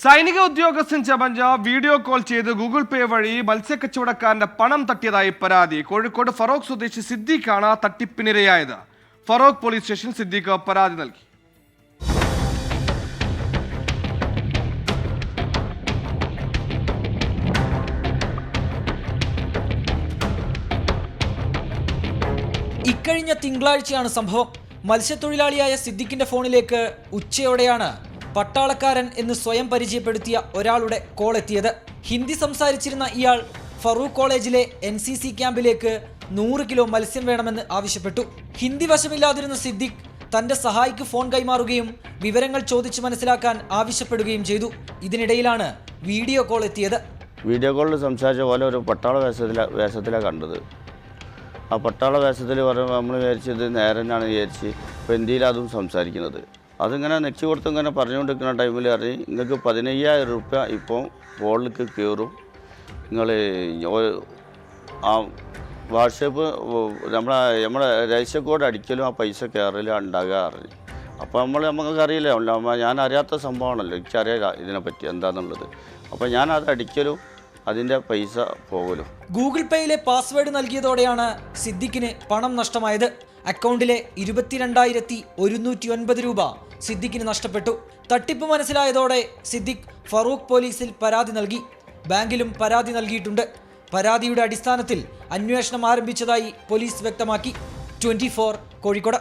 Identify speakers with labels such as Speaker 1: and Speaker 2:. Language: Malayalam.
Speaker 1: സൈനിക ഉദ്യോഗസ്ഥൻ ചമഞ്ഞ വീഡിയോ കോൾ ചെയ്ത് ഗൂഗിൾ പേ വഴി മത്സ്യക്കച്ചവടക്കാരന്റെ പണം തട്ടിയതായി പരാതി. കോഴിക്കോട് ഫറോക്ക് സ്വദേശി സിദ്ദീഖാണ് തട്ടിപ്പിനിരയായത്. ഫറോക്ക് പോലീസ് സ്റ്റേഷൻ സിദ്ദീഖ് പരാതി നൽകി.
Speaker 2: ഇക്കഴിഞ്ഞ തിങ്കളാഴ്ചയാണ് സംഭവം. മത്സ്യത്തൊഴിലാളിയായ സിദ്ദീഖിന്റെ ഫോണിലേക്ക് ഉച്ചയോടെയാണ് പട്ടാളക്കാരൻ എന്ന് സ്വയം പരിചയപ്പെടുത്തിയ ഒരാളുടെ കോൾ എത്തിയത്. ഹിന്ദി സംസാരിച്ചിരുന്ന ഇയാൾ ഫറൂഖ് കോളേജിലെ NCC ക്യാമ്പിലേക്ക് 100 കിലോ മത്സ്യം വേണമെന്ന് ആവശ്യപ്പെട്ടു. ഹിന്ദി വശമില്ലാതിരുന്ന സിദ്ദീഖ് തന്റെ സഹായിക്ക് ഫോൺ കൈമാറുകയും വിവരങ്ങൾ ചോദിച്ചു മനസ്സിലാക്കാൻ ആവശ്യപ്പെടുകയും ചെയ്തു. ഇതിനിടയിലാണ് വീഡിയോ കോൾ എത്തിയത്.
Speaker 3: വീഡിയോ കോളിൽ സംസാരിച്ച പോലെ ഒരു പട്ടാള വേഷത്തിലാണ് കണ്ടത്. ആ പട്ടാള വേഷത്തിൽ പറയുമ്പോൾ നമ്മൾ വിചാരിച്ചത് നേരനാണ് വിചാരിച്ച്. ഇപ്പോൾ ഇന്ത്യയിൽ അതും സംസാരിക്കുന്നത്. അതിങ്ങനെ നെച്ച് കൊടുത്ത് ഇങ്ങനെ പറഞ്ഞുകൊണ്ടിരിക്കുന്ന ടൈമിൽ അറിഞ്ഞ് നിങ്ങൾക്ക് 15,000 രൂപ ഇപ്പോൾ ഫോണിലേക്ക് കയറും. നിങ്ങൾ ആ വാട്സപ്പ് നമ്മളെ രജിസ്റ്റർ കോഡ് അടിക്കലും ആ പൈസ കയറലും ഉണ്ടാകുക അറിഞ്ഞു. അപ്പോൾ നമുക്കറിയില്ല, ഞാൻ അറിയാത്ത സംഭവമാണല്ലോ, എനിക്കറിയില്ല ഇതിനെപ്പറ്റി എന്താണെന്നുള്ളത്. അപ്പോൾ ഞാൻ അത് അടിക്കലും അതിൻ്റെ പൈസ പോകലും.
Speaker 2: ഗൂഗിൾ പേയിലെ പാസ്വേഡ് നൽകിയതോടെയാണ് സിദ്ദീഖിന് പണം നഷ്ടമായത്. അക്കൗണ്ടിലെ 22,109 രൂപ സിദ്ദീഖിന് നഷ്ടപ്പെട്ടു. തട്ടിപ്പ് മനസ്സിലായതോടെ സിദ്ദീഖ് ഫറൂഖ് പോലീസിൽ പരാതി നൽകി. ബാങ്കിലും പരാതി നൽകിയിട്ടുണ്ട്. പരാതിയുടെ അടിസ്ഥാനത്തിൽ അന്വേഷണം ആരംഭിച്ചതായി പോലീസ് വ്യക്തമാക്കി. 24 കോഴിക്കോട്.